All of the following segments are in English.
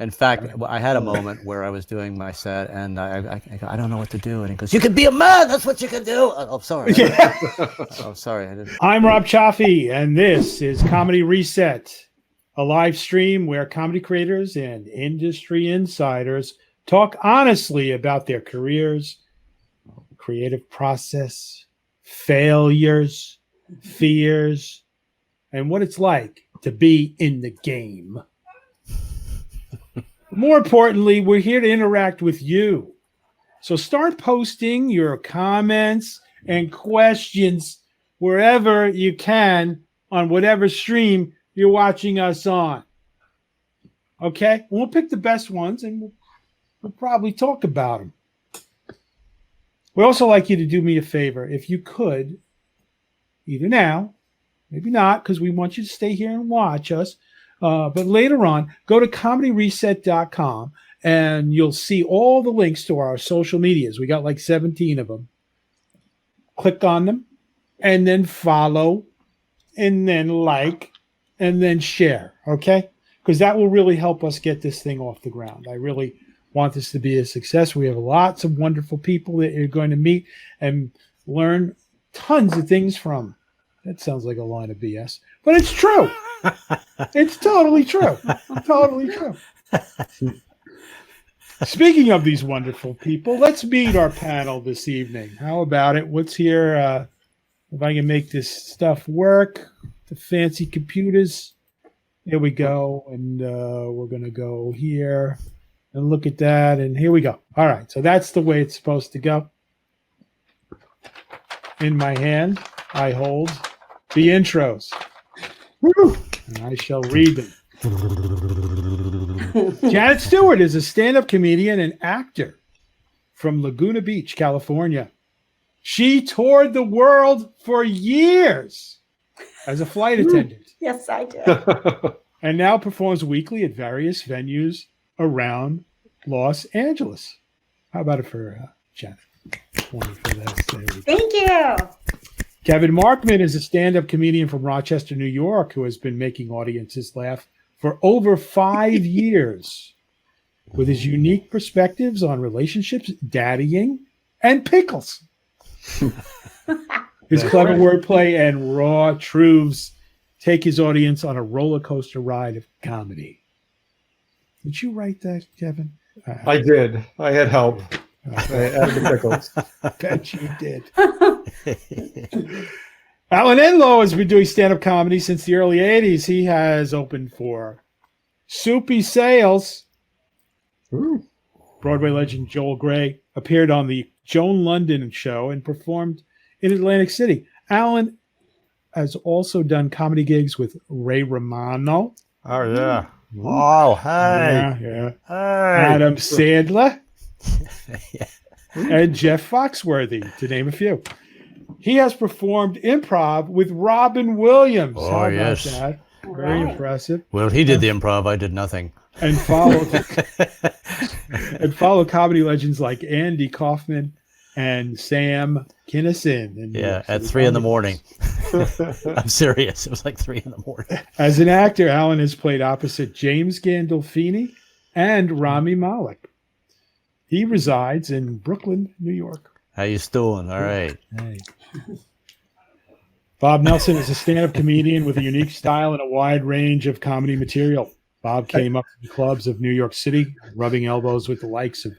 In fact, I had a moment where I was doing my set, and I go, I don't know what to do. And he goes, "You can be a man. That's what you can do." Oh, sorry. Yeah. Oh, sorry. I didn't. I'm Rob Chaffee, and this is Comedy Reset, a live stream where comedy creators and industry insiders talk honestly about their careers, creative process, failures, fears, and what it's like to be in the game. More importantly, we're here to interact with you. So start posting your comments and questions wherever you can on whatever stream you're watching us on. Okay? We'll pick the best ones and we'll probably talk about them. We'd also like you to do me a favor. If you could, either now, maybe not, because we want you to stay here and watch us, but later on, go to comedyreset.com and you'll see all the links to our social medias. We got like 17 of them. Click on them and then follow and then like and then share, okay? Because that will really help us get this thing off the ground. I really want this to be a success. We have lots of wonderful people that you're going to meet and learn tons of things from. That sounds like a line of BS, but it's true. It's totally true. Totally true. Speaking of these wonderful people, let's meet our panel this evening. How about it? What's here? If I can make this stuff work, the fancy computers. Here we go. And we're going to go here and look at that. And here we go. All right. So that's the way it's supposed to go. In my hand, I hold the intros. Woo! And I shall read them. Janet Stewart is a stand-up comedian and actor from Laguna Beach, California. She toured the world for years as a flight attendant. Yes, I did. And now performs weekly at various venues around Los Angeles. How about it for Janet? Thank you. Kevin Markman is a stand-up comedian from Rochester, New York, who has been making audiences laugh for over 5 years with his unique perspectives on relationships, daddying, and pickles. His clever wordplay and raw truths take his audience on a roller coaster ride of comedy. Did you write that, Kevin? I did. I had help. I added the pickles. Bet you did. Alan Enlow has been doing stand-up comedy since the early 80s. He has opened for Soupy Sales. Ooh. Broadway legend Joel Grey appeared on the Joan London show and performed in Atlantic City. Alan has also done comedy gigs with Ray Romano. Oh, yeah. Oh, hey. Yeah. Hey. Adam Sandler. Yeah. And Jeff Foxworthy, to name a few. He has performed improv with Robin Williams. Oh, How about yes. that? Very impressive. Well, he did the improv. I did nothing. And followed comedy legends like Andy Kaufman and Sam Kinison. Yeah, at 3 in the morning. I'm serious. It was like 3 in the morning. As an actor, Alan has played opposite James Gandolfini and Rami Malek. He resides in Brooklyn, New York. How you doing? All right. Hey. Bob Nelson is a stand-up comedian with a unique style and a wide range of comedy material. Bob came up in the clubs of New York City, rubbing elbows with the likes of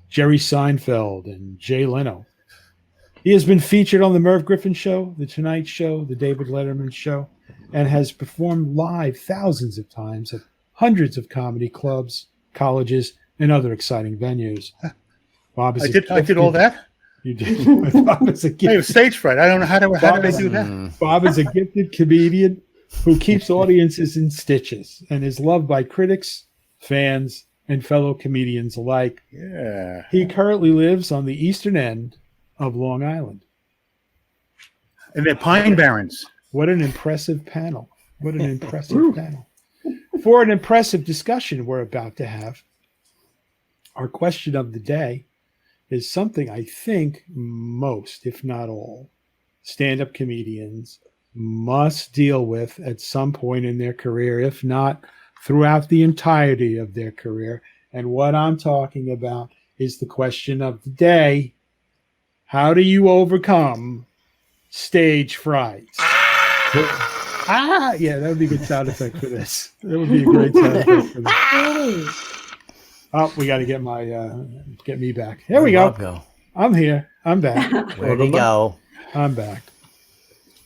Jerry Seinfeld and Jay Leno. He has been featured on The Merv Griffin Show, The Tonight Show, The David Letterman Show, and has performed live thousands of times at hundreds of comedy clubs, colleges, and other exciting venues. Bob is I did all that. You did. Bob is a I have gifted, stage fright. I don't know how did I do that. Bob is a gifted comedian who keeps audiences in stitches and is loved by critics, fans, and fellow comedians alike. Yeah. He currently lives on the eastern end of Long Island. And they're Pine Barrens. What an impressive panel. What an impressive panel. For an impressive discussion we're about to have, our question of the day is something I think most, if not all, stand-up comedians must deal with at some point in their career, if not throughout the entirety of their career. And what I'm talking about is the question of the day. How do you overcome stage fright? Yeah, that would be a good sound effect for this. That would be a great sound effect for this. Oh, we got to get get me back. There we go. I'm here. I'm back. Where'd he go? I'm back.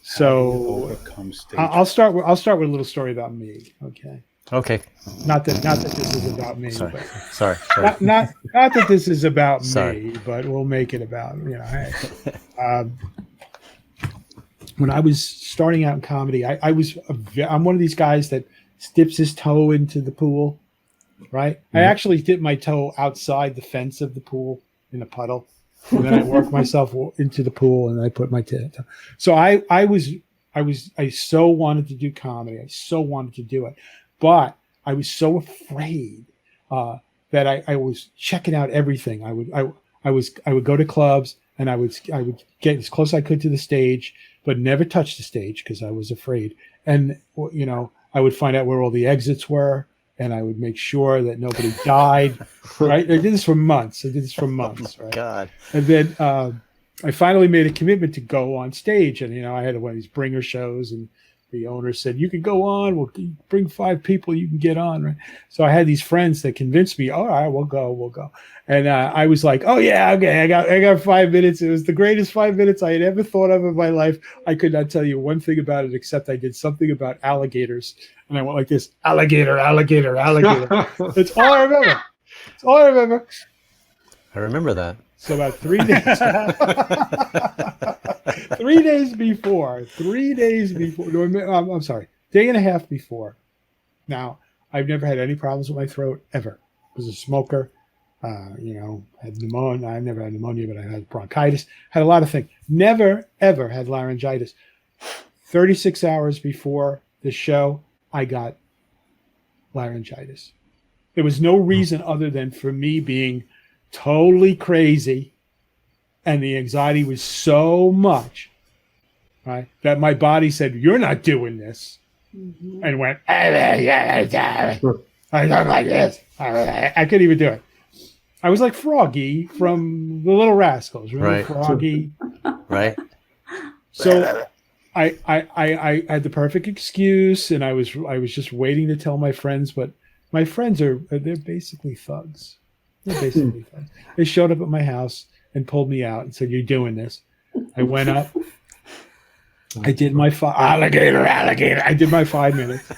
So Overcome stage. I'll start with a little story about me. Okay. Okay. Not that this is about me. Sorry. But Sorry. not that this is about Sorry. me, but we'll make it about Hey. When I was starting out in comedy, I'm one of these guys that dips his toe into the pool, right? Mm-hmm. I actually dip my toe outside the fence of the pool in a puddle, and then I work myself into the pool, and I put my toe. So I so wanted to do comedy. I so wanted to do it, but I was so afraid that I was checking out everything. I would go to clubs, and I would get as close as I could to the stage, but never touch the stage because I was afraid. And I would find out where all the exits were, and I would make sure that nobody died. Right? I did this for months. Right? God. And then I finally made a commitment to go on stage, and I had one of these bringer shows, and the owner said, "You can go on. We'll bring 5 people. You can get on." Right? So I had these friends that convinced me. All right, we'll go. And I was like, "Oh yeah, okay. I got 5 minutes." It was the greatest 5 minutes I had ever thought of in my life. I could not tell you one thing about it except I did something about alligators, and I went like this: alligator, alligator, alligator. That's all I remember. That's all I remember. I remember that. So about 3 days. 3 days before. 3 days before. No, I'm sorry. Day and a half before. Now, I've never had any problems with my throat ever. I was a smoker. Had pneumonia. I never had pneumonia, but I had bronchitis. Had a lot of things. Never, ever had laryngitis. 36 hours before the show, I got laryngitis. There was no reason other than for me being totally crazy, and the anxiety was so much, right, that my body said, "You're not doing this," and went, I don't like this. I couldn't even do it. I was like Froggy from the Little Rascals, remember Right. Froggy? Right. So I had the perfect excuse, and I was just waiting to tell my friends, but my friends they're basically thugs. They showed up at my house and pulled me out and said, "You're doing this." I went up. I did my alligator. I did my 5 minutes.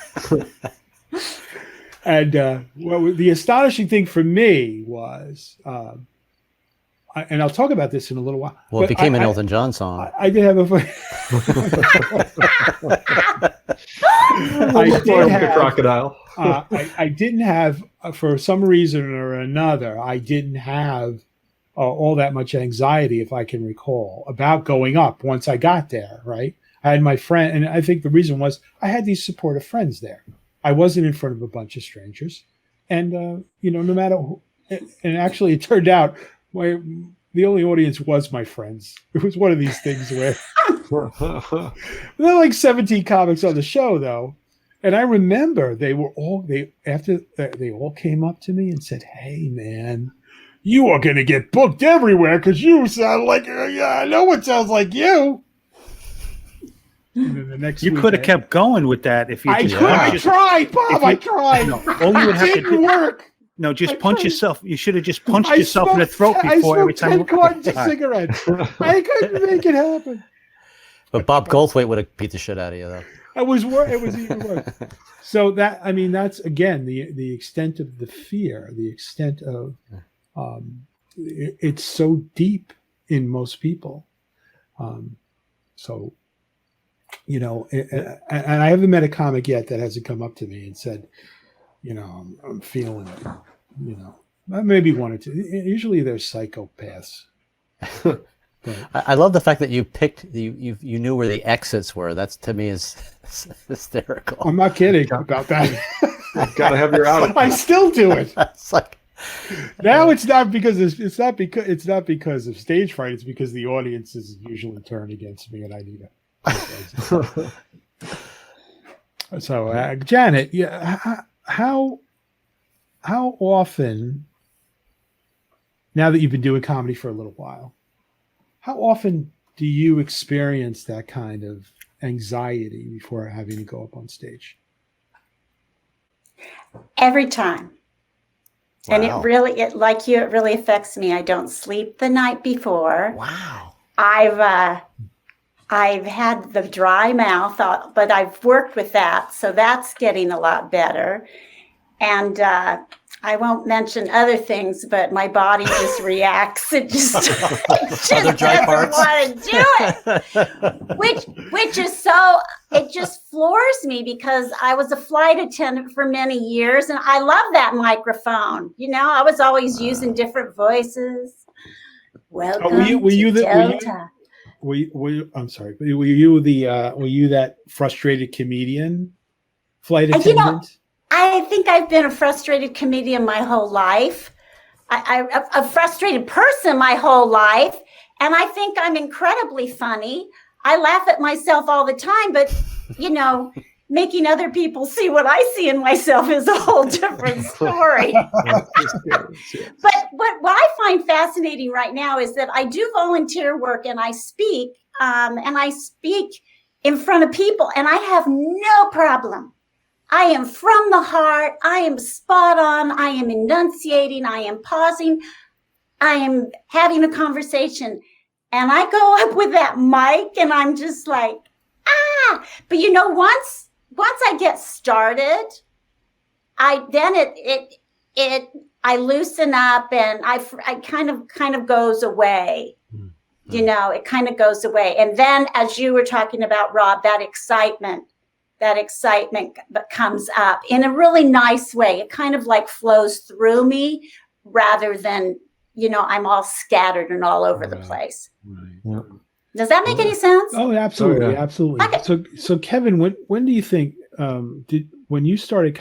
And the astonishing thing for me was, and I'll talk about this in a little while. Well, it became an Elton John song. I did have a. Crocodile. I didn't have, for some reason or another, I didn't have all that much anxiety, if I can recall, about going up once I got there, right? I had my friend, and I think the reason was I had these supportive friends there. I wasn't in front of a bunch of strangers. And, no matter who, and actually it turned out the only audience was my friends. It was one of these things where there were like 17 comics on the show, though. And I remember they all came up to me and said, "Hey, man, you are going to get booked everywhere because you sound like, no one sounds like you." And then the next You week, could have kept going with that if you I just could have tried, Bob. I tried. No, all you would have It to didn't do. work. No, just I punch tried. yourself. You should have just punched yourself in the throat I before every smoked time. 10 cartons of cigarettes. I couldn't make it happen. But Bob Goldthwait would have beat the shit out of you, though. It was even worse. So that's again the extent of the fear, the extent of it's so deep in most people. And I haven't met a comic yet that hasn't come up to me and said, I'm feeling it. Maybe one or two. Usually they're psychopaths. I love the fact that you picked you knew where the exits were. That's, to me, is hysterical. I'm not kidding about that. Gotta have your out. I still do it. It's like, Now it's not because of stage fright. It's because the audiences usually turn against me, and I need a. So, Janet, how often, now that you've been doing comedy for a little while, how often do you experience that kind of anxiety before having to go up on stage? Every time. And Wow. it like you, it really affects me. I don't sleep the night before. Wow. I've had the dry mouth, but I've worked with that, so that's getting a lot better. And I won't mention other things, but my body just reacts. It just, Other dry doesn't parts? want to do it. Which is so, it just floors me because I was a flight attendant for many years, and I love that microphone. You know, I was always using different voices. Welcome were you to the- were you- Delta. I'm sorry, but were you that frustrated comedian, flight You know, attendant? I think I've been a frustrated comedian my whole life. A frustrated person my whole life. And I think I'm incredibly funny. I laugh at myself all the time, but, you know, making other people see what I see in myself is a whole different story. But what I find fascinating right now is that I do volunteer work and I speak in front of people, and I have no problem. I am from the heart. I am spot on. I am enunciating. I am pausing. I am having a conversation. And I go up with that mic and I'm just like, But you know, once I get started, I loosen up and I kind of goes away. You know, it kind of goes away. And then, as you were talking about, Rob, that excitement comes up in a really nice way. It kind of like flows through me rather than, you know, I'm all scattered and all over the place. Right. Yeah. Does that make any sense? Oh, absolutely, Oh, yeah. absolutely. Okay. So Kevin, when do you think when you started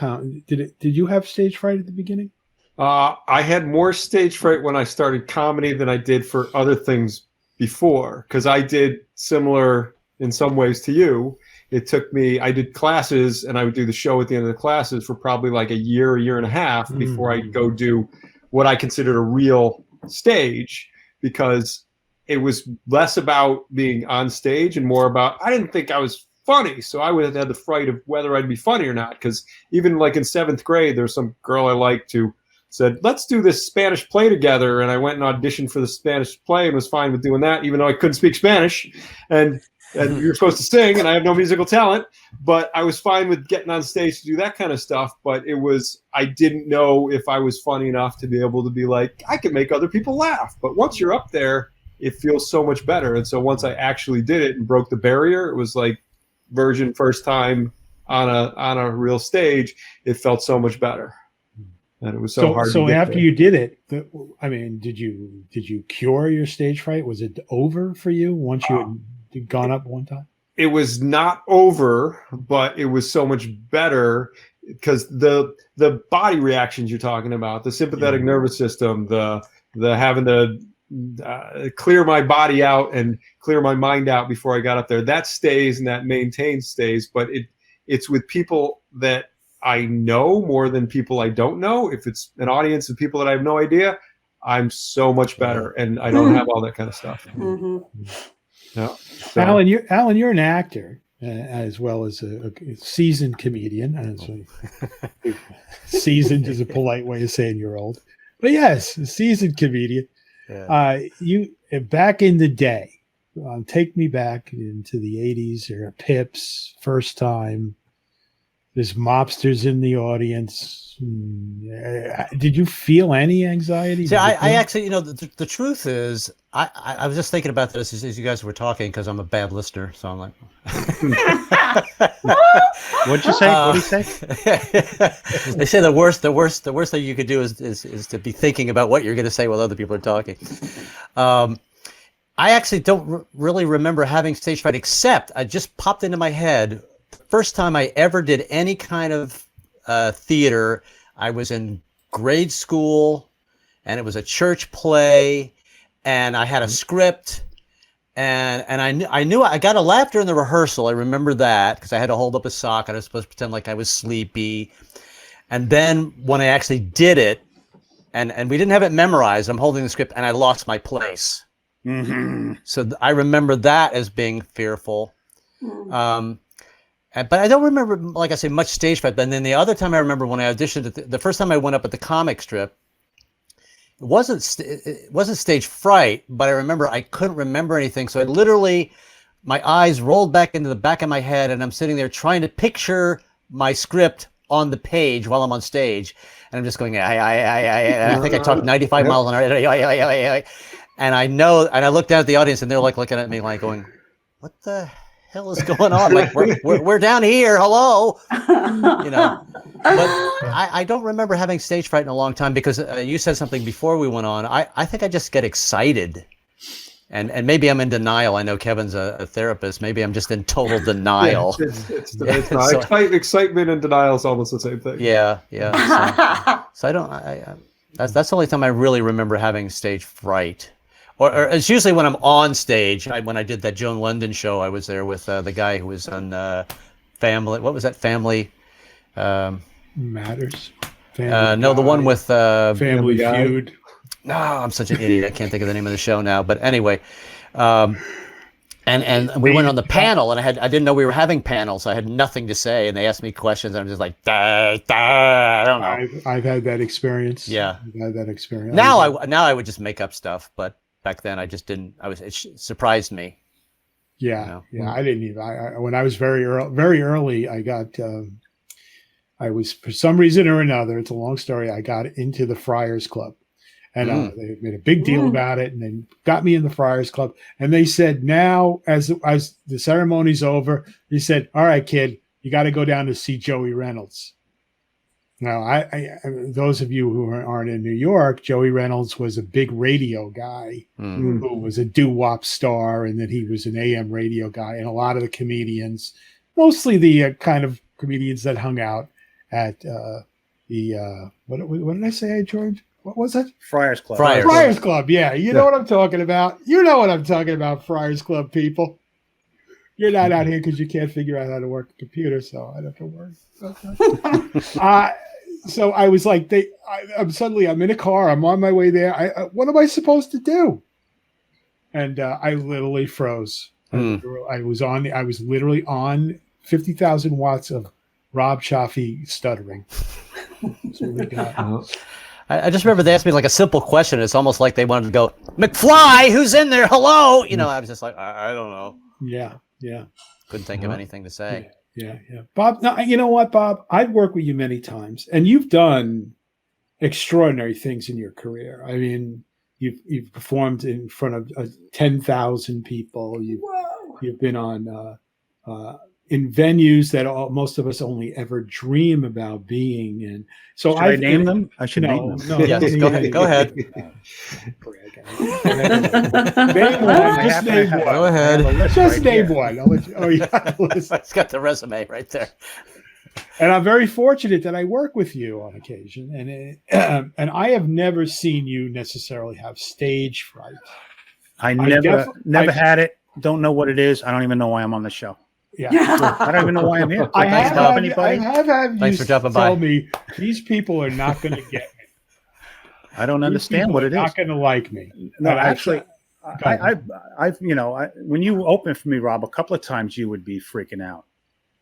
did you have stage fright at the beginning? I had more stage fright when I started comedy than I did for other things before, because I did similar in some ways to you. It took me, I did classes and I would do the show at the end of the classes for probably like a year and a half before I'd go do what I considered a real stage, because it was less about being on stage and more about, I didn't think I was funny. So I would have had the fright of whether I'd be funny or not. Because even like in 7th grade, there's some girl I liked who said, let's do this Spanish play together. And I went and auditioned for the Spanish play and was fine with doing that, even though I couldn't speak Spanish. And you're supposed to sing and I have no musical talent, but I was fine with getting on stage to do that kind of stuff. But I didn't know if I was funny enough to be able to be like, I can make other people laugh. But once you're up there, it feels so much better. And so once I actually did it and broke the barrier, it was like virgin first time on a real stage. It felt so much better. And it was so hard. So to get after there. you did it, I mean, did you cure your stage fright? Was it over for you once you had gone up one time? It was not over, but it was so much better because the body reactions you're talking about, the sympathetic nervous system, the having to clear my body out and clear my mind out before I got up there, that stays and that maintains stays. But it's with people that I know more than people I don't know. If it's an audience of people that I have no idea, I'm so much better, and I don't have all that kind of stuff. Mm-hmm. Yeah. So, Alan, you're an actor as well as a seasoned comedian. Seasoned is a polite way of saying you're old, but yes, a seasoned comedian. Yeah. You back in the day, take me back into the 80s. There are Pips, First Time. There's mobsters in the audience. Did you feel any anxiety? See, I actually, you know, the truth is, I was just thinking about this as you guys were talking, because I'm a bad listener. So I'm like, What'd you say? What'd he say? they say the worst thing you could do is to be thinking about what you're going to say while other people are talking. I actually don't really remember having stage fright, except I just popped into my head. First time I ever did any kind of theater, I was in grade school, and it was a church play, and I had a script, and I knew I got a laugh during the rehearsal. I remember that because I had to hold up a sock and I was supposed to pretend like I was sleepy, And then when I actually did it, and we didn't have it memorized, I'm holding the script and I lost my place. Mm-hmm. So I remember that as being fearful. But I don't remember, like I say, much stage fright. But then the other time I remember when I auditioned, the first time I went up at the comic strip, it wasn't stage fright, but I remember I couldn't remember anything. So I literally, my eyes rolled back into the back of my head, and I'm sitting there trying to picture my script on the page while I'm on stage. And I'm just going, I think I talked 95 miles an hour. And I know, and I look down at the audience, and they're like looking at me like going, what the hell is going on? Like, we're down here. Hello. You know, but I don't remember having stage fright in a long time because you said something before we went on. I think I just get excited. And maybe I'm in denial. I know Kevin's a therapist. Maybe I'm just in total denial. It's not. So, excitement and denial is almost the same thing. Yeah. So I don't. That's the only time I really remember having stage fright. Or it's usually when I'm on stage. When I did that Joan London show, I was there with the guy who was on Family. What was that? Family Matters. No, the one with Family Feud. No, I'm such an idiot. I can't think of the name of the show now. But anyway, and we went on the panel, and I didn't know we were having panels. So I had nothing to say, and they asked me questions, and I'm just like, I don't know. I've had that experience. Yeah, I've had that experience. Now I would just make up stuff, but back then I just didn't. It surprised me. Yeah, I didn't even. When I was very early, I got. I was, for some reason or another, it's a long story, I got into the Friars Club. And they made a big deal about it, and they got me in the Friars Club. And they said, now, as the ceremony's over, they said, all right, kid, you got to go down to see Joey Reynolds. Now, I those of you who aren't in New York, Joey Reynolds was a big radio guy who was a doo-wop star, and then he was an AM radio guy. And a lot of the comedians, mostly the kind of comedians that hung out at what did I say, George? What was it? Friars Club. Friars Club. Yeah. You know what I'm talking about. You know what I'm talking about, Friars Club people. You're not out here because you can't figure out how to work a computer, so I don't have to worry. So I was like, I'm in a car. I'm on my way there. What am I supposed to do? And I literally froze. I was literally on 50,000 watts of Rob Chaffee stuttering. I just remember they asked me like a simple question. It's almost like they wanted to go, McFly, who's in there? Hello. You know, I was just like, I don't know. Yeah. Couldn't think of anything to say. Yeah. Bob, no, you know what, Bob? I've worked with you many times, and you've done extraordinary things in your career. I mean, you've performed in front of 10,000 people. You've been on in venues that most of us only ever dream about being in. So should I name them? I should name them. No, yes, go ahead. Name one. Just name one. Go ahead. Just name one. I'll let you. Oh, yeah. It's got the resume right there. And I'm very fortunate that I work with you on occasion, and I have never seen you necessarily have stage fright. I never had it. Don't know what it is. I don't even know why I'm on the show. Yeah, I don't even know why I'm here. I have had you tell me these people are not going to get me. I don't understand what it is. Not going to like me. No, actually, I've when you opened for me, Rob, a couple of times you would be freaking out.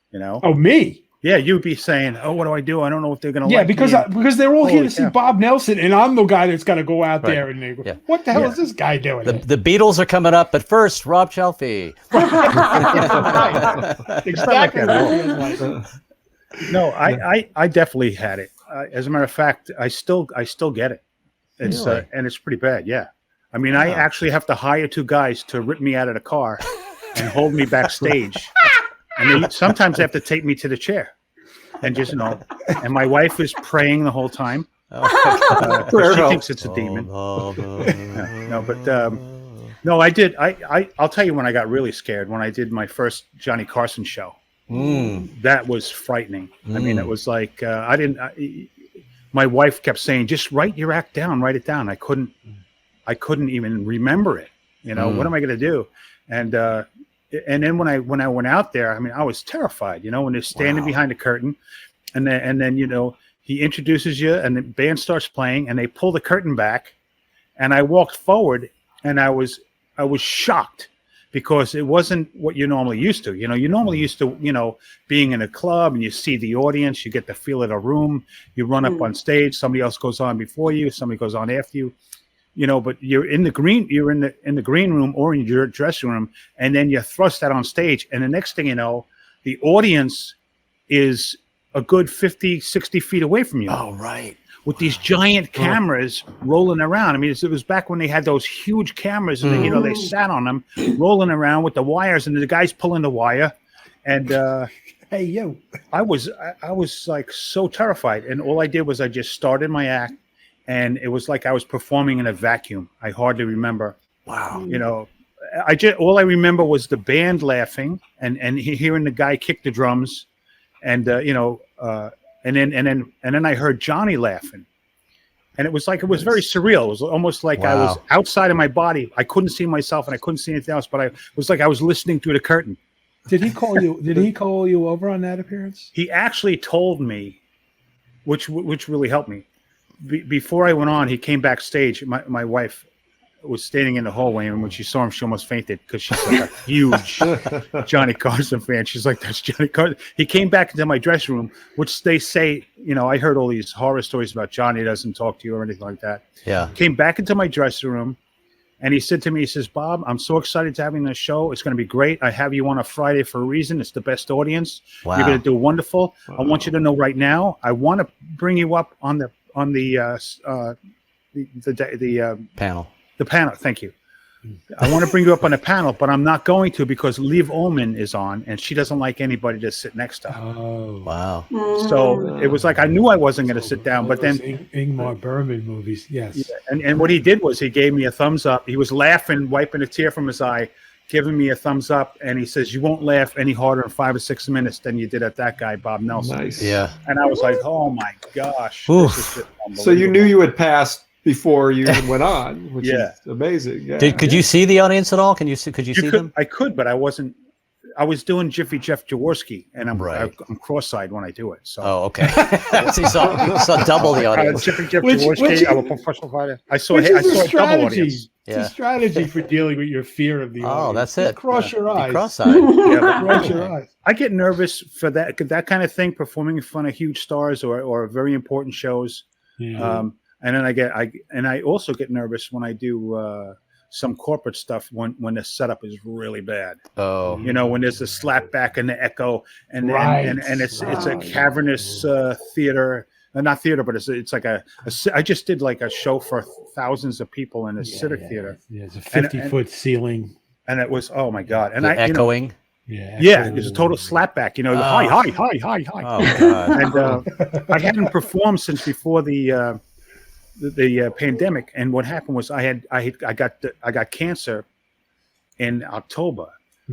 You know? Oh, me? Yeah, you'd be saying, "Oh, what do I do? I don't know if they're going to like me." Yeah, because they're all here to see Bob Nelson, and I'm the guy that's got to go out there and they go, "What the hell is this guy doing?" The Beatles are coming up, but first, Rob Chaffee. Exactly. No, I definitely had it. As a matter of fact, I still get it. It's Really? And it's pretty bad. Yeah, I mean, I actually have to hire two guys to rip me out of the car and hold me backstage. And sometimes they have to take me to the chair and just, and my wife is praying the whole time. She thinks it's a demon. No, I did. I'll tell you when I got really scared, when I did my first Johnny Carson show. That was frightening. I mean, it was like, my wife kept saying, just write your act down, write it down. I couldn't even remember it. What am I going to do? And then when I went out there, I mean, I was terrified, when they're standing behind a curtain and then, he introduces you, and the band starts playing, and they pull the curtain back, and I walked forward, and I was shocked because it wasn't what you're normally used to. You're normally used to, being in a club and you see the audience, you get the feel of the room, you run up on stage, somebody else goes on before you, somebody goes on after you, but you're in the green room or in your dressing room, and then you're thrust out on stage. And the next thing you know, the audience is a good 50, 60 feet away from you. Oh, right. With these giant cameras rolling around. I mean, it was back when they had those huge cameras, and they sat on them, rolling around with the wires, and the guys pulling the wire. And hey, yo, I was like so terrified, and all I did was I just started my act, and it was like I was performing in a vacuum. I hardly remember. Wow. All I remember was the band laughing and hearing the guy kick the drums, and and then I heard Johnny laughing, and it was very surreal. It was almost like I was outside of my body. I couldn't see myself, and I couldn't see anything else. But it was like I was listening through the curtain. Did he call you? Did he call you over on that appearance? He actually told me, which really helped me. Before I went on, he came backstage. My wife was standing in the hallway, and when she saw him, she almost fainted because she's like a huge Johnny Carson fan. She's like, "That's Johnny Carson." He came back into my dressing room, which they say, I heard all these horror stories about Johnny doesn't talk to you or anything like that. Yeah. Came back into my dressing room, and he said to me, he says, "Bob, I'm so excited to having this show. It's going to be great. I have you on a Friday for a reason. It's the best audience. Wow. You're going to do wonderful. Wow. I want you to know right now, I want to bring you up on the panel. The panel, thank you. I want to bring you up on the panel, but I'm not going to because Liv Ullmann is on, and she doesn't like anybody to sit next to her." Oh, wow. So it was like I knew I wasn't going to sit down, but then Ingmar Bergman movies, yes. Yeah, and what he did was he gave me a thumbs up. He was laughing, wiping a tear from his eye, giving me a thumbs up, and he says, "You won't laugh any harder in 5 or 6 minutes than you did at that guy, Bob Nelson." Nice. Yeah. And I was like, "Oh my gosh!" Oof. This is just So you knew unbelievable. you had passed before you even went on, which is amazing. Yeah. Could you see the audience at all? Could you see them? I could, but I wasn't. I was doing Jiffy Jeff Jaworski, and I'm cross-eyed when I do it. So. Oh, okay. So you saw double the audience. Jiffy Jeff Which- Jaworski. I'm a professional fighter. I saw Which a is a double strategy. audience. It's a strategy for dealing with your fear of the audience. Oh, that's it. Just cross your eyes. Cross-eyed. Yeah, but Cross your eyes. I get nervous for that kind of thing, performing in front of huge stars or very important shows. Yeah. And then I also get nervous when I do some corporate stuff when the setup is really bad. Oh. When there's a slap back and the echo and it's a cavernous theater. Not theater, but it's like I just did like a show for thousands of people in a civic theater. Yeah, it's a 50-foot ceiling. And it was, oh my God. And Echoing. Yeah, it was a total slapback. Hi. Oh, God. And I hadn't performed since before the pandemic, and what happened was I got cancer in October,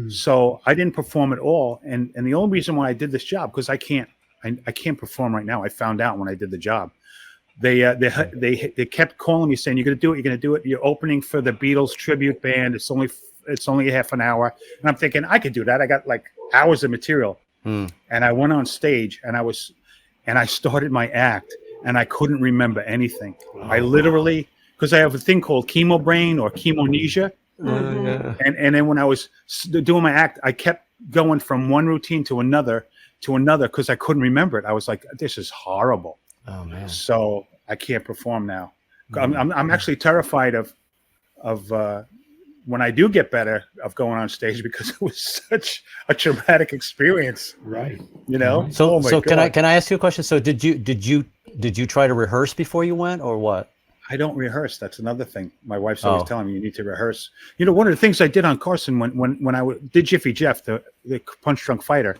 so I didn't perform at all. And the only reason why I did this job, because I can't perform right now. I found out when I did the job. They kept calling me saying, "You're gonna do it. You're opening for the Beatles tribute band. It's only a half an hour." And I'm thinking I could do that. I got like hours of material, and I went on stage and I started my act. And I couldn't remember anything. I literally, because I have a thing called chemo brain or chemonesia. And then when I was doing my act, I kept going from one routine to another because I couldn't remember it. I was like, "This is horrible." Oh man. So I can't perform now. I'm actually terrified of when I do get better of going on stage because it was such a traumatic experience. Right. So Oh my so God. can I ask you a question? So did you try to rehearse before you went, or what? I don't rehearse. That's another thing. My wife's always telling me you need to rehearse. One of the things I did on Carson when I did Jiffy Jeff, the Punch Drunk Fighter,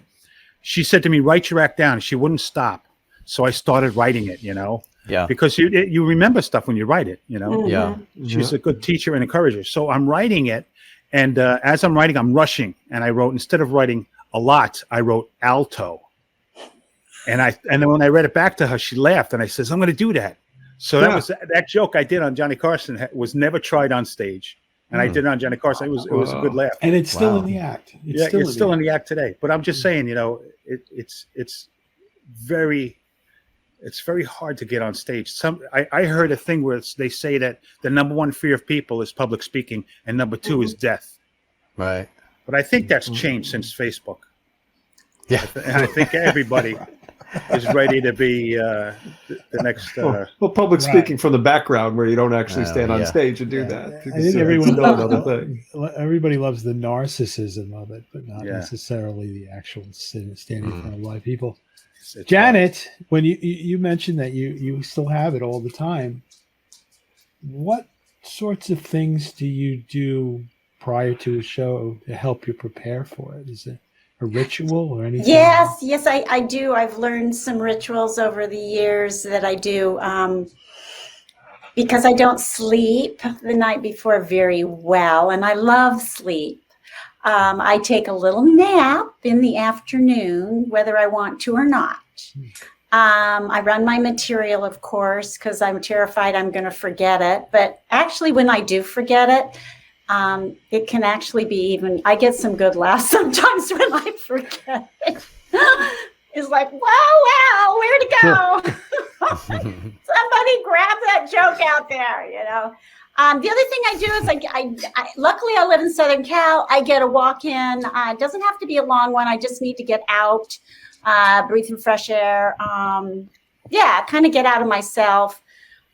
she said to me, "Write your act down." She wouldn't stop, so I started writing it. Yeah. Because you remember stuff when you write it. Yeah. She's a good teacher and encourager. So I'm writing it, and as I'm writing, I'm rushing, and I wrote, instead of writing a lot, I wrote alto. And then when I read it back to her, she laughed, and I says, "I'm going to do that." So that joke I did on Johnny Carson was never tried on stage, and I did it on Johnny Carson. It was a good laugh, And it's still in the act. It's still in the act today. But I'm just saying, it's very it's very hard to get on stage. I heard a thing where they say that the number one fear of people is public speaking, and number two is death. Right. But I think that's changed since Facebook. Yeah. And I think everybody is ready to be the next. Well, public speaking from the background where you don't actually stand on stage and do that. I think everyone another thing. Everybody loves the narcissism of it, but not Yeah. necessarily the actual standing in front of live people. It's Janet, when you mentioned that you still have it all the time, what sorts of things do you do prior to a show to help you prepare for it? Is it a ritual or anything? Yes, I do. I've learned some rituals over the years that I do because I don't sleep the night before very well, and I love sleep. I take a little nap in the afternoon, whether I want to or not. I run my material, of course, because I'm terrified I'm going to forget it. But actually, when I do forget it, it can actually be I get some good laughs sometimes when I forget it. It's like, wow, where'd it go? Somebody grab that joke out there, you know. The other thing I do is I luckily I live in Southern Cal. I get a walk-in. It doesn't have to be a long one. I just need to get out, breathe some fresh air. Kind of get out of myself.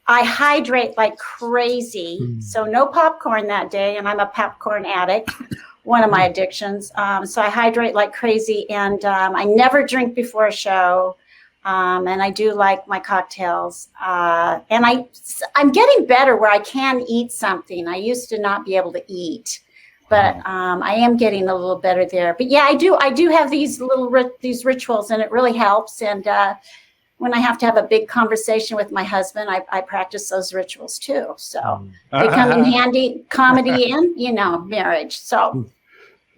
I hydrate like crazy. So no popcorn that day, and I'm a popcorn addict, one of my addictions. So I hydrate like crazy, and I never drink before a show. And I do like my cocktails. And I'm getting better where I can eat something. I used to not be able to eat, but I am getting a little better there. But yeah, I do have these these rituals, and it really helps. And when I have to have a big conversation with my husband, I practice those rituals too. So they come in handy, comedy and, marriage. So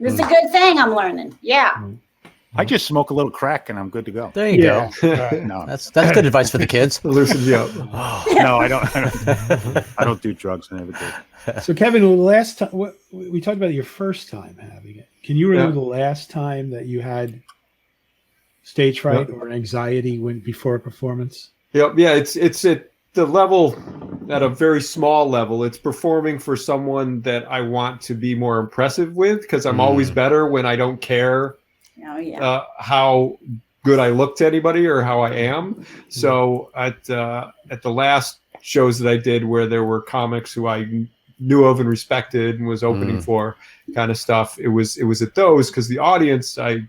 this is a good thing I'm learning. Yeah. I just smoke a little crack and I'm good to go. There you go. No, That's good advice for the kids. Loosen you up. no, I don't. I don't do drugs. I never did. So, Kevin, the last time we talked about your first time having it. Can you remember the last time that you had stage fright or anxiety before a performance? Yeah, it's at the level, at a very small level. It's performing for someone that I want to be more impressive with, because I'm always better when I don't care how good I look to anybody or how I am. So at the last shows that I did, where there were comics who I knew of and respected and was opening for kind of stuff, it was at those, because the audience I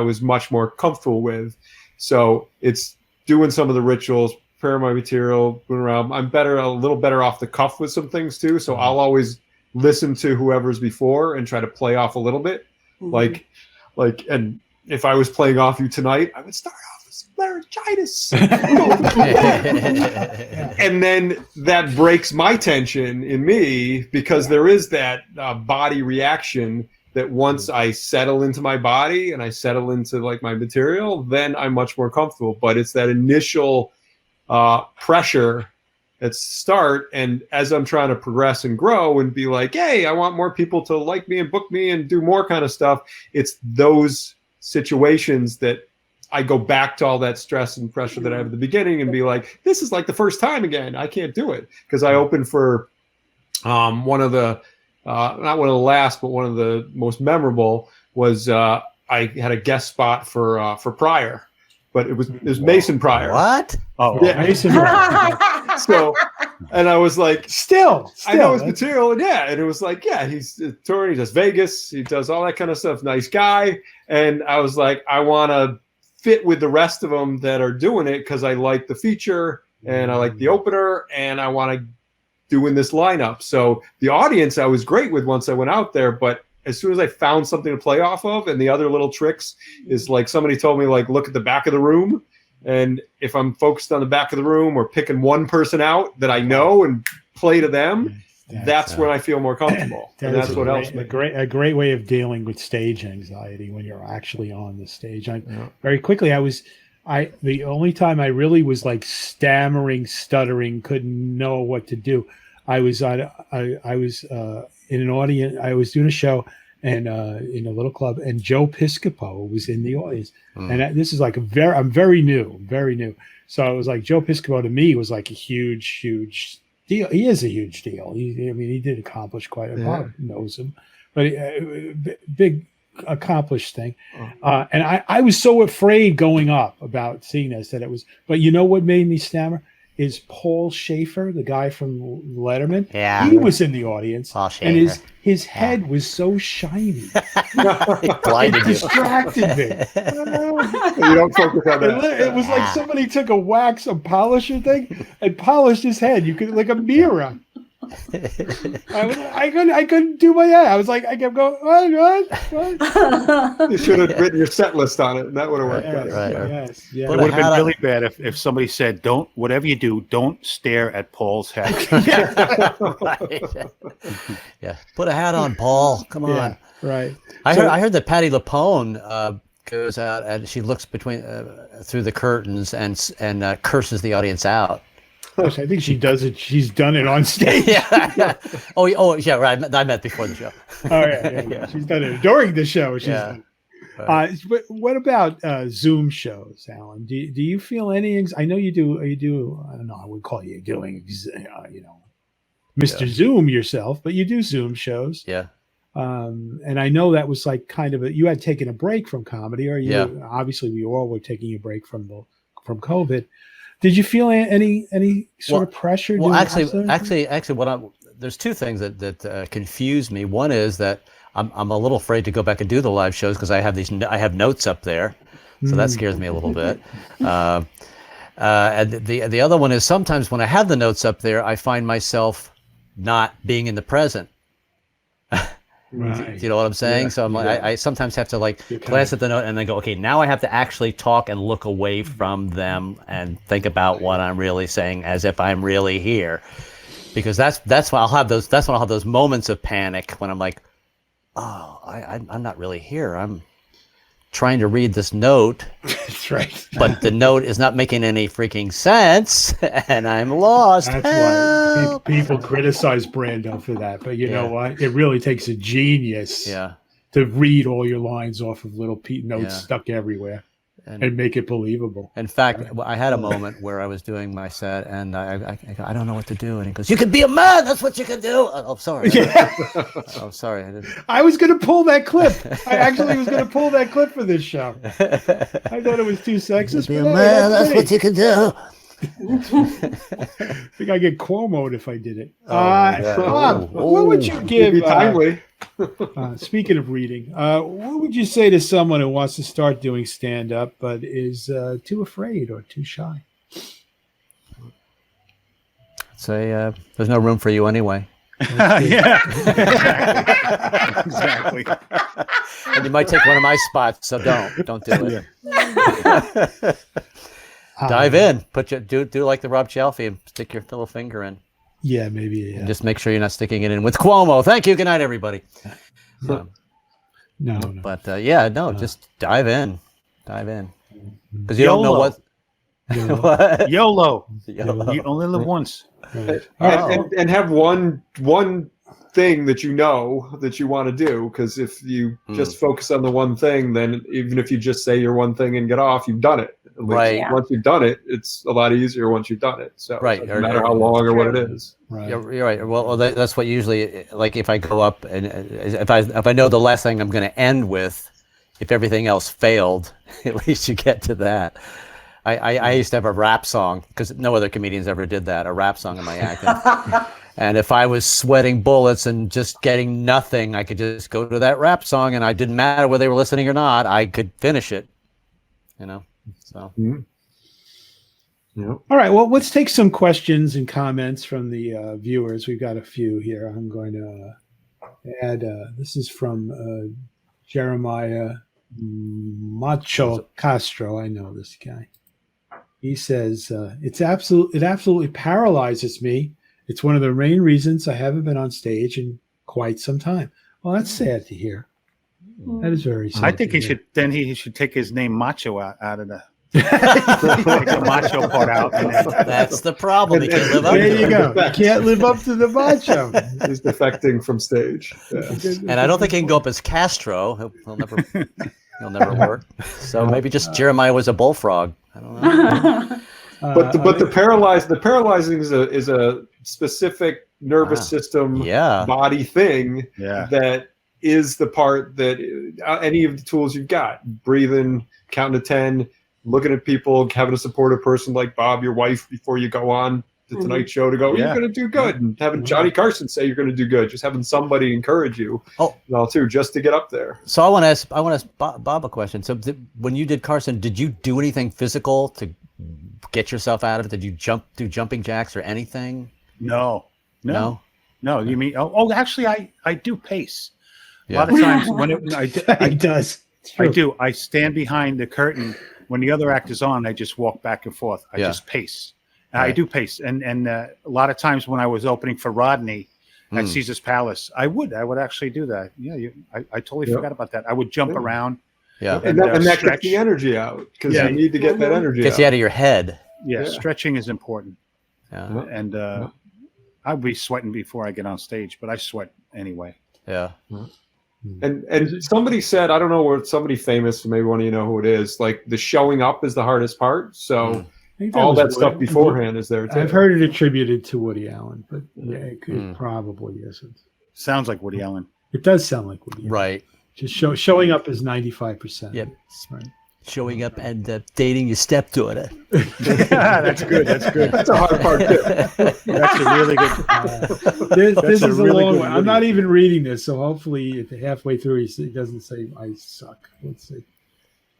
was much more comfortable with. So it's doing some of the rituals, preparing my material, going around. I'm a little better off the cuff with some things too. So I'll always listen to whoever's before and try to play off a little bit. And if I was playing off you tonight, I would start off with some laryngitis. And then that breaks my tension in me, because there is that body reaction that once I settle into my body and I settle into like my material, then I'm much more comfortable. But it's that initial pressure at start, and as I'm trying to progress and grow and be like, hey, I want more people to like me and book me and do more kind of stuff, it's those situations that I go back to all that stress and pressure that I have at the beginning and be like, this is like the first time again. I can't do it, because I opened for one of the not one of the last, but one of the most memorable was I had a guest spot for Pryor, but it was Mason Pryor. What? Oh, yeah. Mason. So, and I was like, Still, I know his material, and it was like, he's touring, he does Vegas, he does all that kind of stuff, nice guy. And I was like, I want to fit with the rest of them that are doing it, because I like the feature and I like the opener, and I want to do in this lineup. So the audience I was great with once I went out there, but as soon as I found something to play off of, and the other little tricks is like, somebody told me, like, look at the back of the room. And if I'm focused on the back of the room or picking one person out that I know and play to them, that's when I feel more comfortable. And that's what helps me. A great way of dealing with stage anxiety when you're actually on the stage. Very quickly, the only time I really was like stammering, stuttering, couldn't know what to do. I was in an audience. I was doing a show, and in a little club, and Joe Piscopo was in the audience. And this is like I'm very new. So it was like Joe Piscopo to me was like a huge deal. He is a huge deal. He did accomplish quite a lot. Knows him, but big accomplished thing. And I was so afraid going up about seeing this that it was. But you know what made me stammer is Paul Schaefer, the guy from Letterman. Yeah, he was in the audience, Paul Schaefer. and his head was so shiny. It blinded It you. distracted me. You don't focus on that. It was like somebody took a polisher thing and polished his head. You could like a mirror. I couldn't do my head. I was like, I kept going, what? You should have written your set list on it, and that would have worked better. Right. Yes, yeah. It would have been really bad if somebody said, "Don't, whatever you do, don't stare at Paul's head." Right. Yeah. Put a hat on, Paul. Come on. Yeah, right. I heard that Patti LuPone goes out and she looks between through the curtains and curses the audience out. Gosh, I think she does it. She's done it on stage. Yeah. Oh, yeah. Right. I meant before the show. Oh yeah. She's done it during the show. She's done it. Right. But what about Zoom shows, Alan? Do you feel any? I know you do. You do. I don't know. I would call you doing, Mr. Zoom yourself, but you do Zoom shows. Yeah. And I know that was like kind of you had taken a break from comedy, or obviously we all were taking a break from COVID. Did you feel any sort of pressure? Well, actually, there's two things that confuse me. One is that I'm a little afraid to go back and do the live shows because I have notes up there, so that scares me a little bit. And the other one is sometimes when I have the notes up there, I find myself not being in the present. Right. Do you know what I'm saying? So I sometimes have to glance at the note and then go, okay, now I have to actually talk and look away from them and think about what I'm really saying as if I'm really here, because that's when I'll have those moments of panic when I'm like, oh, I'm not really here. I'm trying to read this note. That's right. But the note is not making any freaking sense, and I'm lost. That's why people criticize Brando for that. But you know what? It really takes a genius to read all your lines off of little notes stuck everywhere and make it believable. In fact, I had a moment where I was doing my set, and I don't know what to do. And he goes, "You can be a man. That's what you can do." Oh, sorry. Oh, sorry. I was going to pull that clip. I actually was going to pull that clip for this show. I thought it was too sexist. Be a man. That's what you can do. I think I get Cuomo'd if I did it. Bob, what would you give? Timely. Speaking of reading, what would you say to someone who wants to start doing stand-up but is too afraid or too shy? Say, there's no room for you anyway. Yeah. Exactly. And you might take one of my spots, so don't do it. Dive in. Do like the Rob Chalfie and stick your little finger in. Yeah, maybe. And just make sure you're not sticking it in with Cuomo. Thank you. Good night, everybody. No. But just dive in. Because you don't know what. What? YOLO. You only live once. And have one thing that you know that you want to do, because if you just focus on the one thing, then even if you just say your one thing and get off, you've done it. Right. Once you've done it, it's a lot easier once you've done it. So right. It doesn't matter how long or what it is. Right. You're right. Well, that's what usually, like if I go up and if I know the last thing I'm going to end with, if everything else failed, at least you get to that. I used to have a rap song, because no other comedians ever did that, a rap song in my acting. And if I was sweating bullets and just getting nothing, I could just go to that rap song, and it didn't matter whether they were listening or not. I could finish it, So. Mm-hmm. Yep. All right. Well, let's take some questions and comments from the viewers. We've got a few here. I'm going to add. This is from Jeremiah Macho Castro. I know this guy. He says it absolutely paralyzes me. It's one of the main reasons I haven't been on stage in quite some time. Well, that's sad to hear. That is very sad. I think he should take his name Macho out of the Take the macho part out. And then, That's the problem. You can't live up There to you it. go. You can't live up to the macho. He's defecting from stage. Yeah. And I don't think he can go up as Castro. He'll never work. So maybe just Jeremiah was a bullfrog. I don't know. But the paralyzing is a specific nervous system body thing that is the part that any of the tools you've got, breathing, counting to 10, looking at people, having a supportive person like Bob, your wife, before you go on the Tonight Show to go, you're going to do good, and having Johnny Carson say you're going to do good, just having somebody encourage you, too, just to get up there. So I want to ask Bob a question. So when you did Carson, did you do anything physical to get yourself out of it? Did you do jumping jacks or anything? No. You mean? Actually, I do pace. A lot of times when he does. I do. I stand behind the curtain when the other act is on. I just walk back and forth. I just pace. I do pace, and a lot of times when I was opening for Rodney at Caesar's Palace, I would actually do that. Yeah, I totally forgot about that. I would jump around. Yeah, and that gets the energy out, because you need to get that energy. Gets you out of your head. Yeah, stretching is important. Yeah, and I'd be sweating before I get on stage, but I sweat anyway. Yeah. And somebody said, I don't know, where somebody famous, maybe one of you know who it is, like the showing up is the hardest part. So all that stuff beforehand is there too. I've heard it attributed to Woody Allen, but it could probably isn't. Sounds like Woody Allen. It does sound like Woody Allen. Right. Just showing up is 95%. Yep. Right. Showing up and dating your stepdaughter. That's good. That's a hard part too. That's a really good. This is a really long good one. I'm not even reading this, so hopefully at the halfway through he doesn't say I suck. Let's see.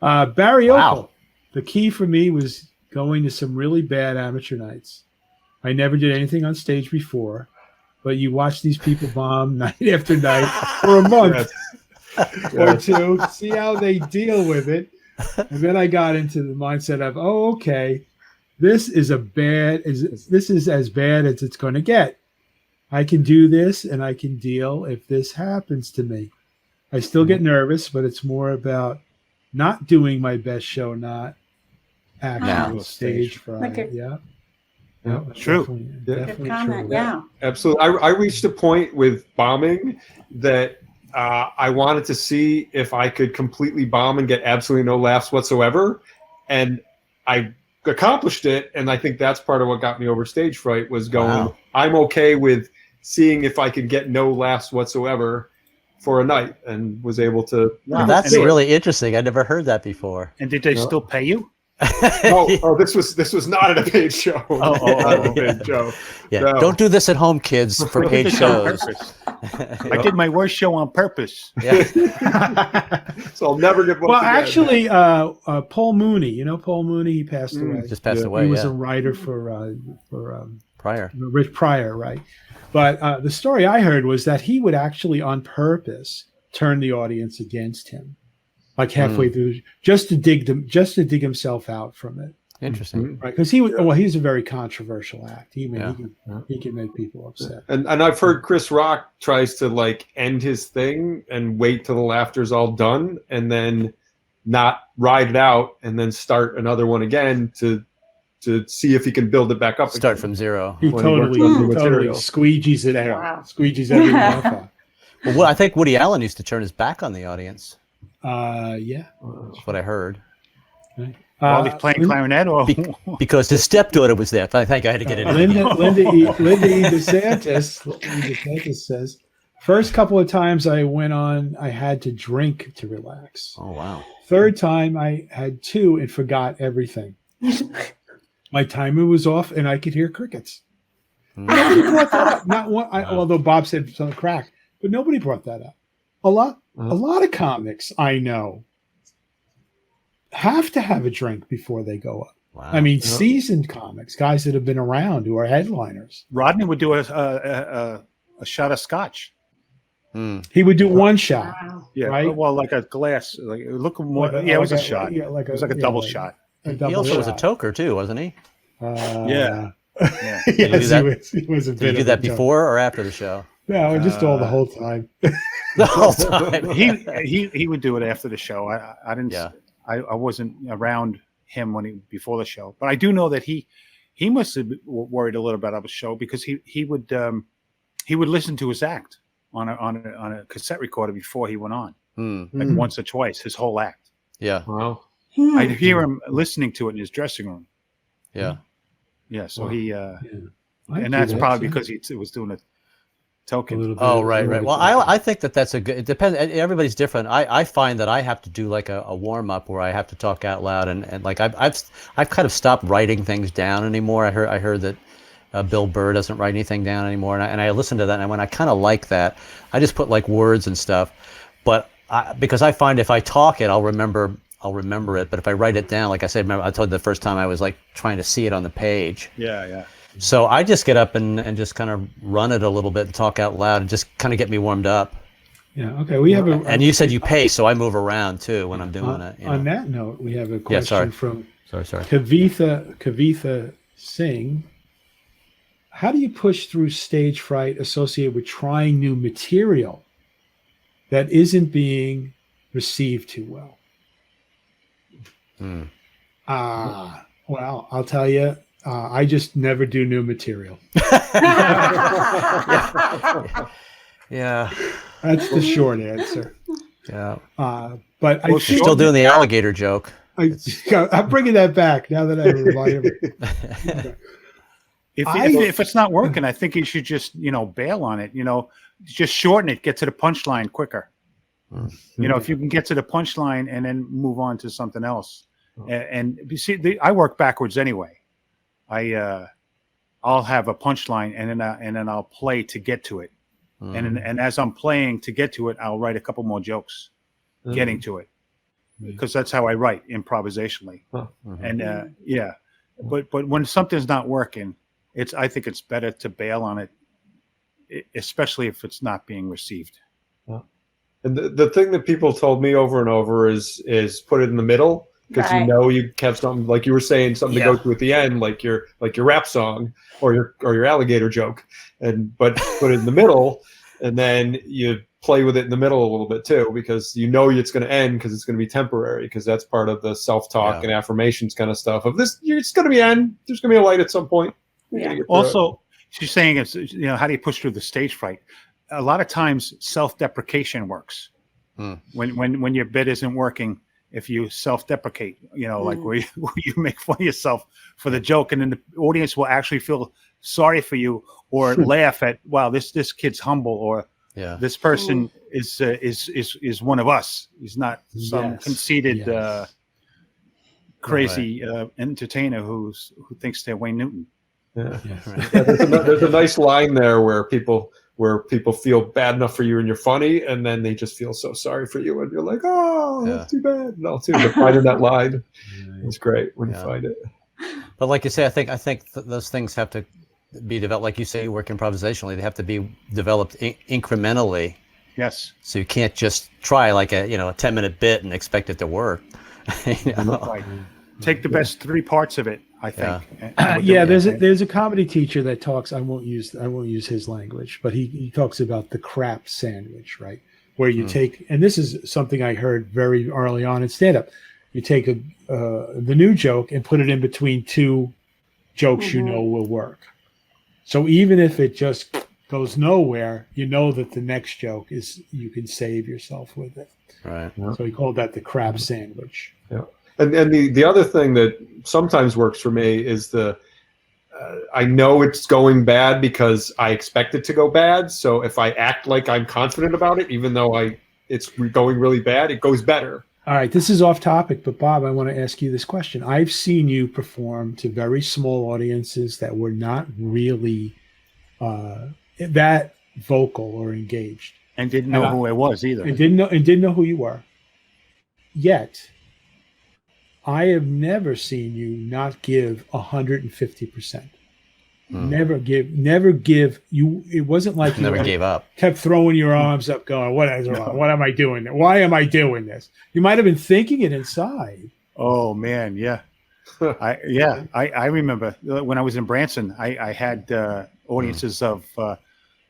Barry Opel. The key for me was going to some really bad amateur nights. I never did anything on stage before, but you watch these people bomb night after night for a month or two, see how they deal with it. And then I got into the mindset of, okay, this is as bad as it's going to get. I can do this, and I can deal if this happens to me. I still get nervous, but it's more about not doing my best show, not actual stage fright. Yeah. True. Good comment. Yeah. Absolutely. I reached a point with bombing that I wanted to see if I could completely bomb and get absolutely no laughs whatsoever. And I accomplished it. And I think that's part of what got me over stage fright, was going, I'm okay with seeing if I could get no laughs whatsoever for a night, and was able to. Wow, that's really interesting. I never heard that before. And did they still pay you? This was not a paid show. Not a paid show. Yeah, no. Don't do this at home, kids, for paid shows. I did my worst show on purpose. Yeah. So I'll never get. Well, actually, Paul Mooney. You know Paul Mooney. He passed away. Just passed away. He was a writer for Pryor. Rich Pryor, right? But the story I heard was that he would actually, on purpose, turn the audience against him. Like halfway through, just to dig himself out from it. Interesting, right? Because he's a very controversial act. He can make people upset. And I've heard Chris Rock tries to like end his thing and wait till the laughter's all done, and then not ride it out, and then start another one again to see if he can build it back up. Start from zero. He totally squeegees it out. Wow. Squeegees everything out. Well, I think Woody Allen used to turn his back on the audience. Yeah, that's what I heard. Right. While he's playing clarinet, or because his stepdaughter was there. I think I had to get it. Linda E. DeSantis says, first couple of times I went on, I had to drink to relax. Oh wow! Third time I had two and forgot everything. My timer was off and I could hear crickets. Nobody brought that up. Not one. Although Bob said something crack, but nobody brought that up. A lot of comics I know have to have a drink before they go up. Wow. I mean, seasoned comics, guys that have been around, who are headliners. Rodney would do a shot of scotch. He would do one shot. Wow. Yeah, right? Well, like a glass. Like look more. It was a shot. Yeah, it was like a double shot. He also was a toker too, wasn't he? Yeah. Yes, he was a bit. Did you do that before or after the show? No, just all the whole time. The whole time. He would do it after the show. I didn't. Yeah. I wasn't around him before the show, but I do know that he must have worried a little bit about the show because he would listen to his act on a cassette recorder before he went on, like once or twice, his whole act. Yeah. Wow. I'd hear him listening to it in his dressing room. Yeah. Yeah. So I and do that's that, probably so. because he was doing a A token. little bit Oh, of- right, a right. little Well, bit. I think that's a good. It depends. Everybody's different. I find that I have to do like a warm up where I have to talk out loud, and like I've kind of stopped writing things down anymore. I heard that Bill Burr doesn't write anything down anymore, and I listened to that, and when I kind of like that, I just put like words and stuff. But because I find if I talk it, I'll remember it. But if I write it down, like I said, remember I told you the first time I was like trying to see it on the page. Yeah. So I just get up and just kind of run it a little bit and talk out loud and just kind of get me warmed up. Yeah. Okay. We have a. And you said you pace, so I move around too when I'm doing it. On that note, we have a Yeah, sorry. question from Sorry. Kavitha Singh. How do you push through stage fright associated with trying new material that isn't being received too well? Well, I'll tell you, I just never do new material. Yeah. That's the short answer. Yeah. But I You're think still doing the alligator joke. I'm bringing that back now that I remind him. If it's not working, I think you should just bail on it. Just shorten it, get to the punchline quicker. If you can get to the punchline and then move on to something else. And you see, I work backwards anyway. I'll have a punchline and then I'll play to get to it. And as I'm playing to get to it, I'll write a couple more jokes getting to it, because that's how I write improvisationally. And but when something's not working, I think it's better to bail on it, especially if it's not being received. And the thing that people told me over and over is put it in the middle, because Right. you have something, like you were saying, something to go to at the end, like your rap song or your alligator joke, but put it in the middle, and then you play with it in the middle a little bit too, because it's going to end, because it's going to be temporary, because that's part of the self-talk and affirmations kind of stuff of this. It's going to be end. There's going to be a light at some point. Yeah. Also, she's saying it's how do you push through the stage fright? A lot of times self-deprecation works. When your bit isn't working, if you self-deprecate, like where you make fun of yourself for the joke, and then the audience will actually feel sorry for you or laugh at, wow, this kid's humble, or this person is one of us. He's not some conceited crazy entertainer who thinks they're Wayne Newton. Yeah. There's a nice line there where people feel bad enough for you and you're funny, and then they just feel so sorry for you, and you're like, oh, that's too bad. No, too. But finding that line is great when you find it. But like you say, I think those things have to be developed. Like you say, you work improvisationally. They have to be developed incrementally. Yes. So you can't just try like a 10-minute bit and expect it to work. Right. Take the best 3 parts of it, I think. There's a comedy teacher that talks. I won't use his language, but he talks about the crap sandwich, right? Where you take, and this is something I heard very early on in stand-up. You take the new joke and put it in between 2 jokes will work. So even if it just goes nowhere, that the next joke you can save yourself with it. Right. Yeah. So he called that the crab sandwich. Yeah. And the other thing that sometimes works for me is I know it's going bad because I expect it to go bad. So if I act like I'm confident about it, even though it's going really bad, it goes better. All right, this is off topic, but Bob, I want to ask you this question. I've seen you perform to very small audiences that were not really that vocal or engaged, and didn't know who I was either, and didn't know who you were. Yet, I have never seen you not give 150%. Never give you. It wasn't like you never gave up. Kept throwing your arms up, going, "What is wrong? What am I doing? Why am I doing this?" You might have been thinking it inside. Oh man, yeah, I remember when I was in Branson, I had audiences of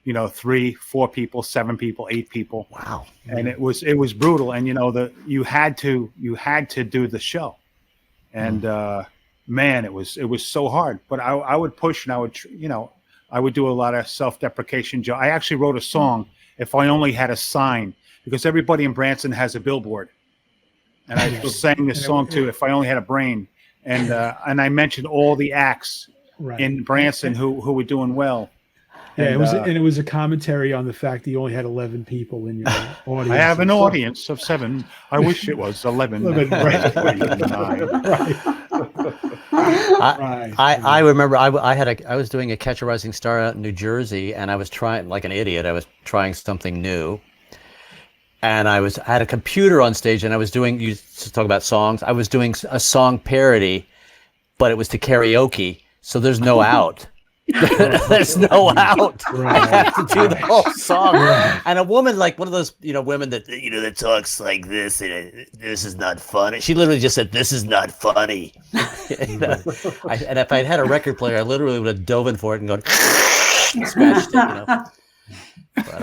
3, 4 people, 7 people, 8 people. Wow, and it was brutal. And you had to do the show. and man, it was so hard. But I would push, and I would I would do a lot of self-deprecation. I actually wrote a song, "If I Only Had a Sign," because everybody in Branson has a billboard, and I sang this song too. "If I Only Had a Brain," and I mentioned all the acts in Branson who were doing well. Yeah, And, it was a commentary on the fact that you only had 11 people in your audience. I have an audience of 7. I wish it was 11. Right. I remember I was doing a Catch a Rising Star out in New Jersey, and I was trying, like an idiot, I was trying something new. And I had a computer on stage, and I was doing, you talk about songs, I was doing a song parody, but it was to karaoke, so there's no out. There's no out. I have to do the whole song. And a woman, like one of those, women that that talks like this. This is not funny. She literally just said, "This is not funny." And if I'd had a record player, I literally would have dove in for it and gone scratched it. But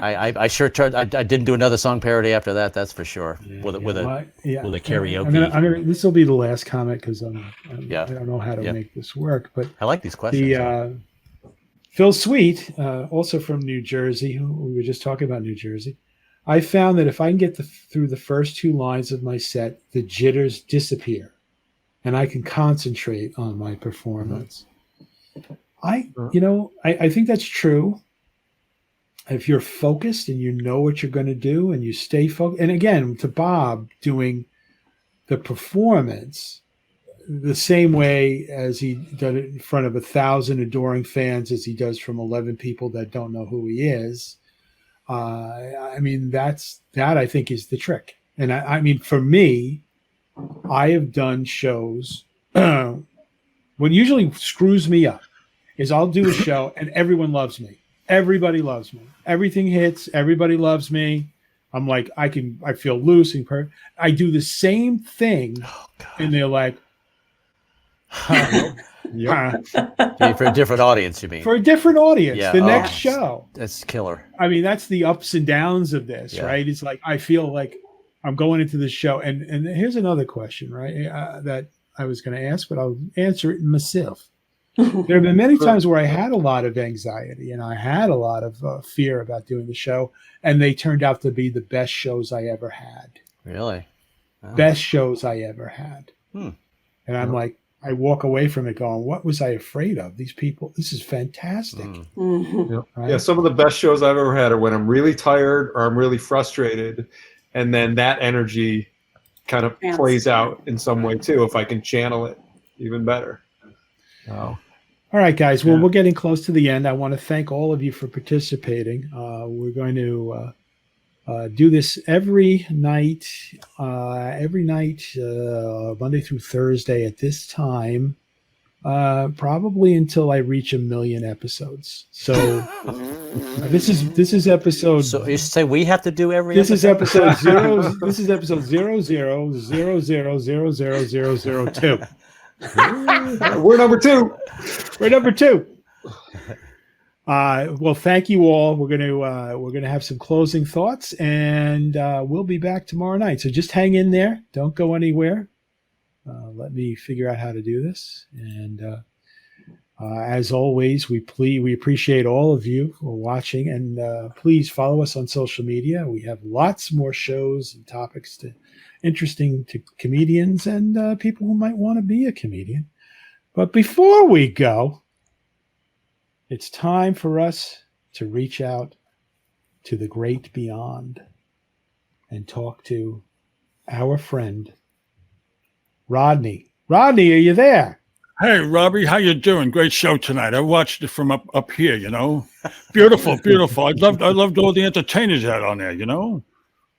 I sure turned. I didn't do another song parody after that. That's for sure. With a karaoke. This will be the last comment because I don't know how to make this work. But I like these questions. Phil Sweet, also from New Jersey, who we were just talking about New Jersey. I found that if I can get through the first 2 lines of my set, the jitters disappear, and I can concentrate on my performance. I think that's true. If you're focused and you know what you're going to do and you stay focused, and again, to Bob doing the performance the same way as he did it in front of 1,000 adoring fans as he does from 11 people that don't know who he is. I mean, that I think is the trick. And I mean, for me, I have done shows. What usually screws me up is I'll do a show and everyone loves me. Everybody loves me. Everything hits. Everybody loves me. I'm like, I feel loose and perfect. I do the same thing, and they're like, For a different audience, you mean? For a different audience, yeah. the next show. That's killer. I mean, that's the ups and downs of this, right? It's like I feel like I'm going into this show, and here's another question, right? That I was going to ask, but I'll answer it myself. There have been many times where I had a lot of anxiety and I had a lot of fear about doing the show, and they turned out to be the best shows I ever had. Really? Oh. Best shows I ever had. And I'm like, I walk away from it going, what was I afraid of? These people, this is fantastic. Right? Yeah, some of the best shows I've ever had are when I'm really tired or I'm really frustrated, and then that energy kind of plays out in some way too, if I can channel it even better. Oh. All right, guys. Well, we're getting close to the end. I want to thank all of you for participating. We're going to do this every night, Monday through Thursday at this time, probably until I reach 1 million episodes. So this is episode. So you should say we have to do every. This episode? Is episode 0. This is episode 00000002. We're number 2. We're number 2. Well, thank you all. We're gonna have some closing thoughts, and we'll be back tomorrow night. So just hang in there. Don't go anywhere. Let me figure out how to do this. And as always, we appreciate all of you for watching, and please follow us on social media. We have lots more shows and topics interesting to comedians and people who might want to be a comedian. But before we go, it's time for us to reach out to the great beyond and talk to our friend, Rodney. Rodney, are you there? Hey, Robbie, how you doing? Great show tonight. I watched it from up here, Beautiful, beautiful. I loved all the entertainers out on there,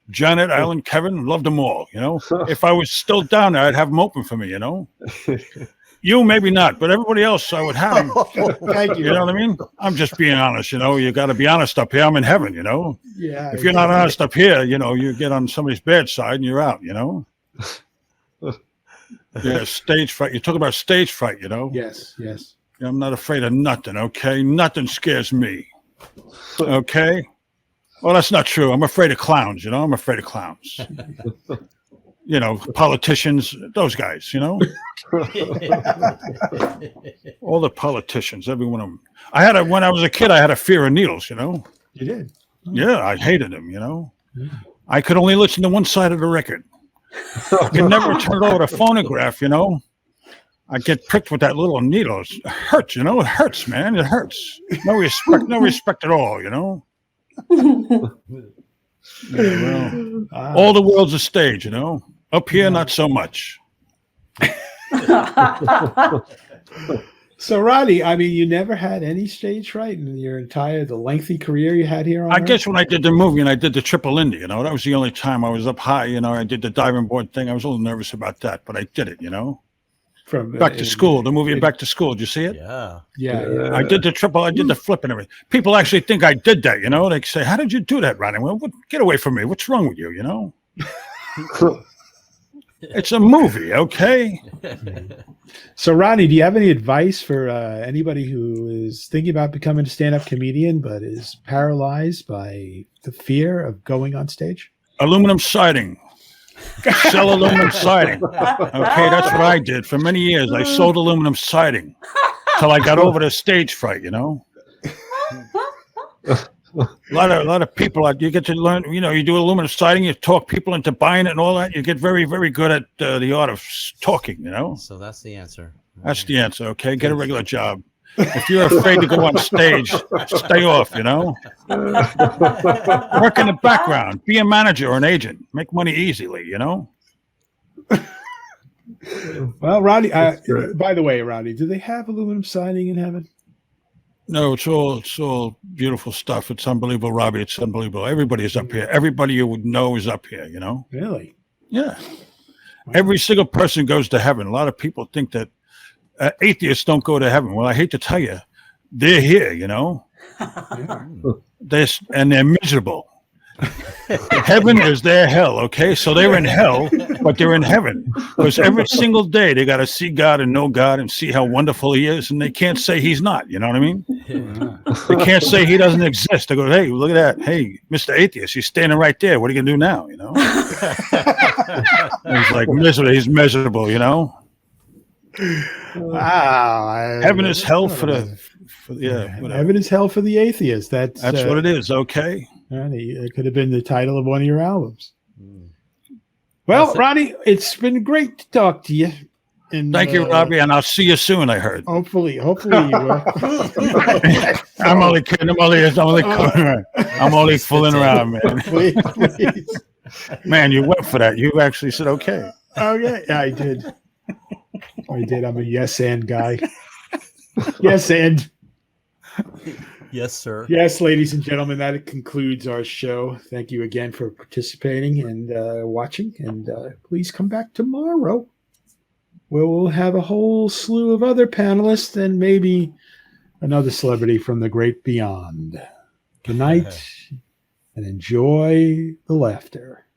Janet, Alan, Kevin, loved them all, If I was still down there, I'd have them open for me, You maybe not, but everybody else I would have them. Thank you. You know what I mean? I'm just being honest, You got to be honest up here. I'm in heaven, Yeah. If you're not honest up here, you get on somebody's bad side and you're out, Yeah, stage fright. You talk about stage fright, Yes. I'm not afraid of nothing, okay? Nothing scares me, okay? Well, that's not true. I'm afraid of clowns, I'm afraid of clowns. politicians, those guys, all the politicians, every one of them. When I was a kid, I had a fear of needles, You did? Yeah, I hated them, I could only listen to one side of the record. I could never turn it over the phonograph, I get pricked with that little needle. It hurts, it hurts, man. It hurts. No respect at all, all the world's a stage, Up here, not so much. So, Roddy, I mean, you never had any stage fright in the lengthy career you had here on I Earth? guess when I did the movie and I did the Triple Indy, that was the only time I was up high, I did the diving board thing. I was a little nervous about that, but I did it, From Back to School, the movie Back to School. Did you see it? Yeah. I did the flip and everything. People actually think I did that, They say, how did you do that, Roddy? Well, get away from me. What's wrong with you, It's a movie, okay? So, Rodney, do you have any advice for anybody who is thinking about becoming a stand-up comedian but is paralyzed by the fear of going on stage? Aluminum siding. Sell aluminum siding. Okay, that's what I did. For many years, I sold aluminum siding till I got over the stage fright, A lot of people, you get to learn, you do aluminum siding, you talk people into buying it and all that. You get very, very good at the art of talking, So that's the answer. That's the answer, okay? Get a regular job. If you're afraid to go on stage, stay off, Work in the background. Be a manager or an agent. Make money easily, Well, Rodney, by the way, Rodney, do they have aluminum siding in heaven? No, it's all beautiful stuff. It's unbelievable, Robbie. It's unbelievable. Everybody is up here. Everybody you would know is up here, Really? Yeah. Every single person goes to heaven. A lot of people think that atheists don't go to heaven. Well, I hate to tell you, they're here, Yeah. They're miserable. Heaven is their hell, okay? So they're in hell, but they're in heaven. Because every single day they got to see God and know God and see how wonderful he is, and they can't say he's not, you know what I mean? They can't say he doesn't exist. They go, hey, look at that. Hey, Mr. Atheist, he's standing right there. What are you going to do now, He's like miserable. He's miserable, Wow. Heaven is hell for Heaven is hell for the atheist. That's what it is, okay? It could have been the title of one of your albums. Well, Ronnie, it's been great to talk to you. And, thank you, Robbie, and I'll see you soon. I heard. Hopefully you will. I'm only kidding. I'm only fooling around, man. Please. Man, you went for that. You actually said okay. Okay, yeah, I did. I'm a yes and guy. Yes and. Yes, sir. Yes, ladies and gentlemen, that concludes our show. Thank you again for participating and watching. And please come back tomorrow, where we'll have a whole slew of other panelists and maybe another celebrity from the great beyond. Good night and enjoy the laughter.